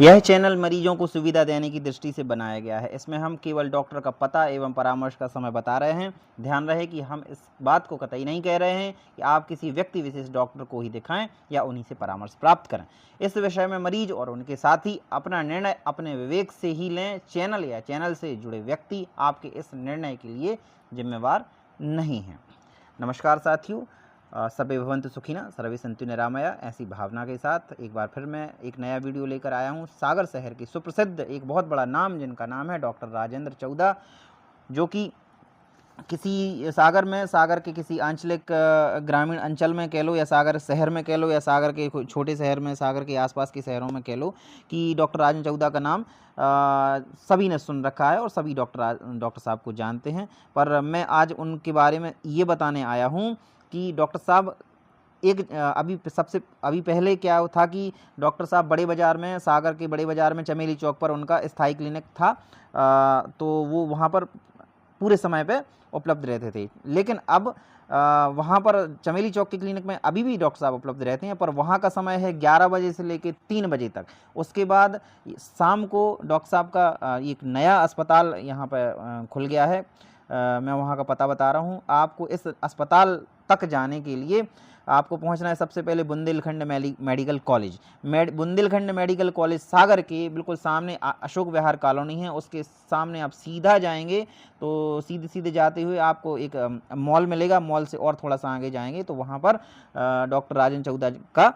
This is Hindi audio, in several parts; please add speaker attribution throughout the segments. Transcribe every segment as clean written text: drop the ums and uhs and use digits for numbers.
Speaker 1: यह चैनल मरीजों को सुविधा देने की दृष्टि से बनाया गया है। इसमें हम केवल डॉक्टर का पता एवं परामर्श का समय बता रहे हैं। ध्यान रहे कि हम इस बात को कतई नहीं कह रहे हैं कि आप किसी व्यक्ति विशेष डॉक्टर को ही दिखाएं या उन्हीं से परामर्श प्राप्त करें। इस विषय में मरीज और उनके साथी अपना निर्णय अपने विवेक से ही लें। चैनल या चैनल से जुड़े व्यक्ति आपके इस निर्णय के लिए जिम्मेवार नहीं हैं। नमस्कार साथियों, सर्वे भवन्तु सुखिनः सर्वे सन्तु निरामया। ऐसी भावना के साथ एक बार फिर मैं एक नया वीडियो लेकर आया हूँ। सागर शहर के सुप्रसिद्ध एक बहुत बड़ा नाम, जिनका नाम है डॉक्टर राजेंद्र चौदा, जो कि किसी सागर के किसी आंचलिक ग्रामीण अंचल में कह लो, या सागर शहर में कह लो, या सागर के कोई छोटे शहर में, सागर के आसपास के शहरों में कह लो, कि डॉक्टर राजेंद्र चौदा का नाम सभी ने सुन रखा है और सभी डॉक्टर साहब को जानते हैं। पर मैं आज उनके बारे में ये बताने आया हूँ कि डॉक्टर साहब अभी पहले क्या था कि डॉक्टर साहब बड़े बाज़ार में, सागर के बड़े बाज़ार में चमेली चौक पर उनका स्थायी क्लिनिक था। तो वो वहाँ पर पूरे समय पे उपलब्ध रहते थे। लेकिन अब वहाँ पर चमेली चौक के क्लिनिक में अभी भी डॉक्टर साहब उपलब्ध रहते हैं, पर वहाँ का समय है 11 बजे से लेकर 3 बजे तक। उसके बाद शाम को डॉक्टर साहब का एक नया अस्पताल यहाँ पर खुल गया है। मैं वहाँ का पता बता रहा हूँ आपको। इस अस्पताल तक जाने के लिए आपको पहुंचना है सबसे पहले Bundelkhand medical college. Bundelkhand medical college Sagar के बिल्कुल सामने अशोक विहार कॉलोनी है, उसके सामने आप सीधा जाएंगे तो सीधे जाते हुए आपको एक मॉल मिलेगा। मॉल से और थोड़ा सा आगे जाएंगे तो वहाँ पर डॉक्टर राजेंद्र चौदा का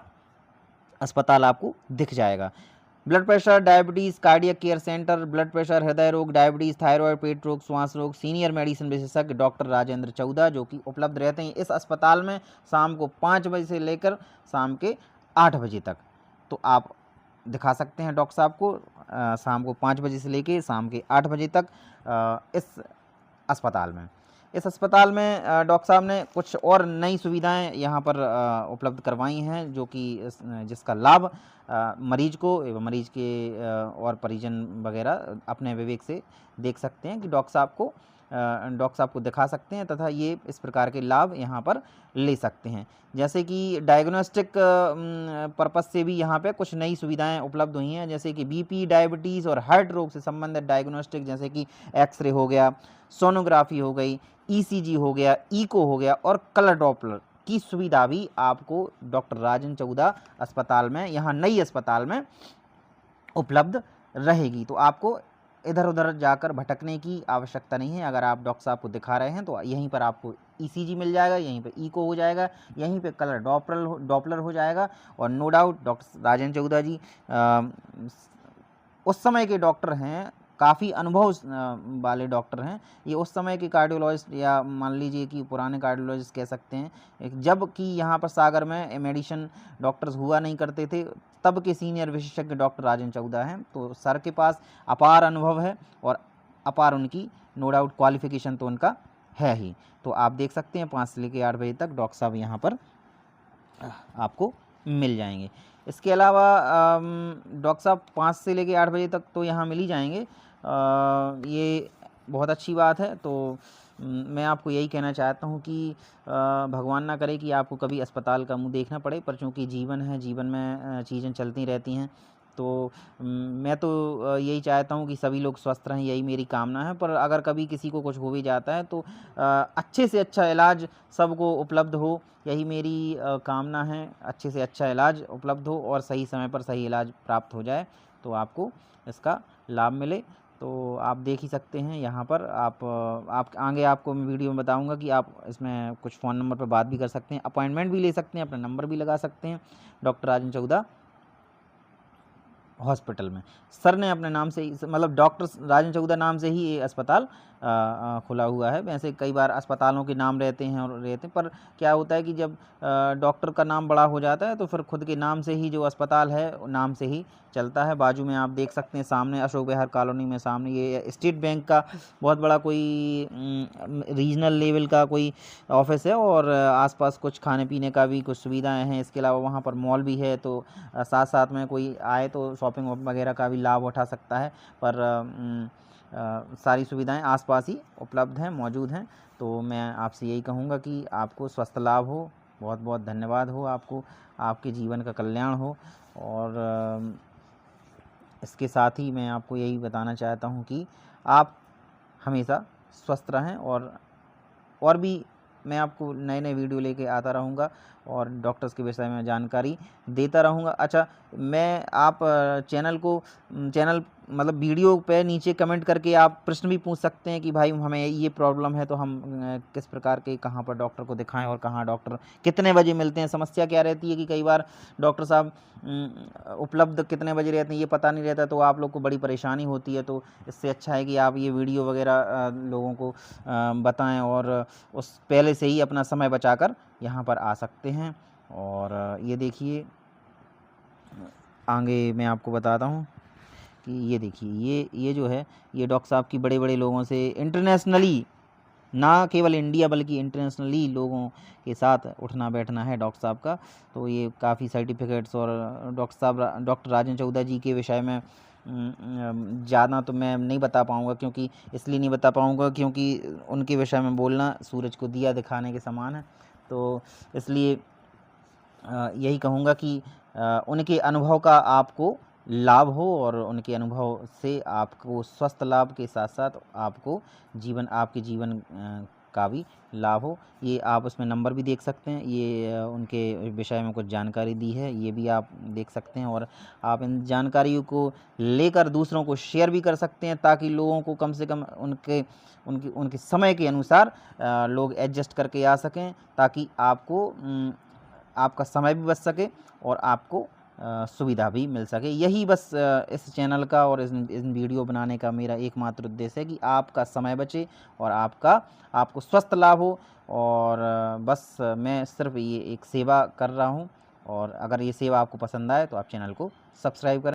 Speaker 1: अस्पताल आपको दिख जाएगा। Blood pressure, diabetes, cardiac care centre, blood pressure, हृदय रोग, डायबिटीज़, थायराइड, पेट रोग, श्वास रोग, सीनियर मेडिसिन विशेषज्ञ डॉक्टर राजेंद्र चौदा, जो कि उपलब्ध रहते हैं इस अस्पताल में शाम को 5 बजे से लेकर शाम के 8 बजे तक। तो आप दिखा सकते हैं डॉक्टर साहब को शाम को 5 बजे से लेकर शाम के 8 बजे तक इस अस्पताल में। इस अस्पताल में डॉक्टर साहब ने कुछ और नई सुविधाएं यहाँ पर उपलब्ध करवाई हैं, जो कि जिसका लाभ मरीज को एवं मरीज के और परिजन वगैरह अपने विवेक से देख सकते हैं कि डॉक्टर साहब को दिखा सकते हैं तथा ये इस प्रकार के लाभ यहाँ पर ले सकते हैं। जैसे कि डायग्नोस्टिक पर्पस से भी यहाँ पे कुछ नई सुविधाएं उपलब्ध हुई हैं, जैसे कि बीपी, डायबिटीज़ और हार्ट रोग से संबंधित डायग्नोस्टिक, जैसे कि एक्सरे हो गया, सोनोग्राफी हो गई, ईसीजी हो गया, इको हो गया और कलर डॉपलर की सुविधा भी आपको डॉक्टर राजेंद्र चौदा अस्पताल में, यहाँ नई अस्पताल में उपलब्ध रहेगी। तो आपको इधर उधर जाकर भटकने की आवश्यकता नहीं है। अगर आप डॉक्टर साहब को दिखा रहे हैं तो यहीं पर आपको ईसीजी मिल जाएगा, यहीं पे इको हो जाएगा, यहीं पे कलर डॉपलर हो जाएगा। और नो डाउट डॉक्टर राजेंद्र चौदा जी उस समय के डॉक्टर हैं, काफ़ी अनुभव वाले डॉक्टर हैं। ये उस समय के कार्डियोलॉजिस्ट, या मान लीजिए कि पुराने कार्डियोलॉजिस्ट कह सकते हैं, जब कि यहाँ पर सागर में मेडिसिन डॉक्टर्स हुआ नहीं करते थे, तब के सीनियर विशेषज्ञ डॉक्टर राजेंद्र चौदा हैं। तो सर के पास अपार अनुभव है और अपार उनकी नो डाउट क्वालिफिकेशन तो उनका है ही। तो आप देख सकते हैं 5 से लेकर 8 बजे तक डॉक्टर साहब यहाँ पर आपको मिल जाएंगे। इसके अलावा डॉक्टर साहब 5 से लेकर 8 बजे तक तो यहाँ मिल ही जाएंगे। ये बहुत अच्छी बात है। तो मैं आपको यही कहना चाहता हूँ कि भगवान ना करे कि आपको कभी अस्पताल का मुंह देखना पड़े, पर चूँकि जीवन है, जीवन में चीज़ें चलती रहती हैं। तो मैं तो यही चाहता हूँ कि सभी लोग स्वस्थ रहें, यही मेरी कामना है। पर अगर कभी किसी को कुछ हो भी जाता है तो अच्छे से अच्छा इलाज सबको उपलब्ध हो, यही मेरी कामना है। अच्छे से अच्छा इलाज उपलब्ध हो और सही समय पर सही इलाज प्राप्त हो जाए तो आपको इसका लाभ मिले। तो आप देख ही सकते हैं यहाँ पर आप आगे आपको मैं वीडियो में बताऊंगा कि आप इसमें कुछ फ़ोन नंबर पर बात भी कर सकते हैं, अपॉइंटमेंट भी ले सकते हैं, अपना नंबर भी लगा सकते हैं डॉक्टर राजेंद्र चौदा हॉस्पिटल में। सर ने अपने नाम से ही, मतलब डॉक्टर राजेंद्र चौदा नाम से ही ये अस्पताल खुला हुआ है। वैसे कई बार अस्पतालों के नाम रहते हैं, पर क्या होता है कि जब डॉक्टर का नाम बड़ा हो जाता है तो फिर खुद के नाम से ही जो अस्पताल है नाम से ही चलता है। बाजू में आप देख सकते हैं सामने अशोक विहार कॉलोनी में सामने ये स्टेट बैंक का बहुत बड़ा कोई रीजनल लेवल का कोई ऑफिस है, और आसपास कुछ खाने पीने का भी कुछ सुविधाएं हैं। इसके अलावा वहाँ पर मॉल भी है, तो साथ साथ में कोई आए तो शॉपिंग वगैरह का भी लाभ उठा सकता है। पर सारी सुविधाएं आसपास ही उपलब्ध हैं, मौजूद हैं। तो मैं आपसे यही कहूँगा कि आपको स्वस्थ लाभ हो। बहुत बहुत धन्यवाद हो आपको, आपके जीवन का कल्याण हो। और इसके साथ ही मैं आपको यही बताना चाहता हूँ कि आप हमेशा स्वस्थ रहें, और भी मैं आपको नए नए वीडियो लेके आता रहूँगा और डॉक्टर्स के विषय में जानकारी देता रहूँगा। अच्छा, मैं आप चैनल मतलब वीडियो पे नीचे कमेंट करके आप प्रश्न भी पूछ सकते हैं कि भाई हमें ये प्रॉब्लम है, तो हम किस प्रकार के कहाँ पर डॉक्टर को दिखाएं और कहाँ डॉक्टर कितने बजे मिलते हैं। समस्या क्या रहती है कि कई बार डॉक्टर साहब उपलब्ध कितने बजे रहते हैं ये पता नहीं रहता, तो आप लोग को बड़ी परेशानी होती है। तो इससे अच्छा है कि आप ये वीडियो वगैरह लोगों को बताएं और उस पहले से ही अपना समय बचाकर यहाँ पर आ सकते हैं। और ये देखिए, आगे मैं आपको बताता हूँ कि ये देखिए, ये जो है, ये डॉक्टर साहब की बड़े बड़े लोगों से इंटरनेशनली, ना केवल इंडिया बल्कि इंटरनेशनली लोगों के साथ उठना बैठना है डॉक्टर साहब का। तो ये काफ़ी सर्टिफिकेट्स, और डॉक्टर राजेंद्र चौधरी जी के विषय में ज़्यादा तो मैं नहीं बता पाऊँगा, क्योंकि इसलिए नहीं बता पाऊँगा क्योंकि उनके विषय में बोलना सूरज को दिया दिखाने के समान है। तो इसलिए यही कहूँगा कि उनके अनुभव का आपको लाभ हो, और उनके अनुभव से आपको स्वस्थ लाभ के साथ साथ आपको आपके जीवन का भी लाभ हो। ये आप उसमें नंबर भी देख सकते हैं, ये उनके विषय में कुछ जानकारी दी है, ये भी आप देख सकते हैं। और आप इन जानकारियों को लेकर दूसरों को शेयर भी कर सकते हैं, ताकि लोगों को कम से कम उनके समय के अनुसार लोग एडजस्ट करके आ सकें, ताकि आपका समय भी बच सके और आपको सुविधा भी मिल सके। यही बस इस चैनल का और इस वीडियो बनाने का मेरा एकमात्र उद्देश्य है कि आपका समय बचे और आपको स्वस्थ लाभ हो। और बस मैं सिर्फ ये एक सेवा कर रहा हूँ, और अगर ये सेवा आपको पसंद आए तो आप चैनल को सब्सक्राइब करें।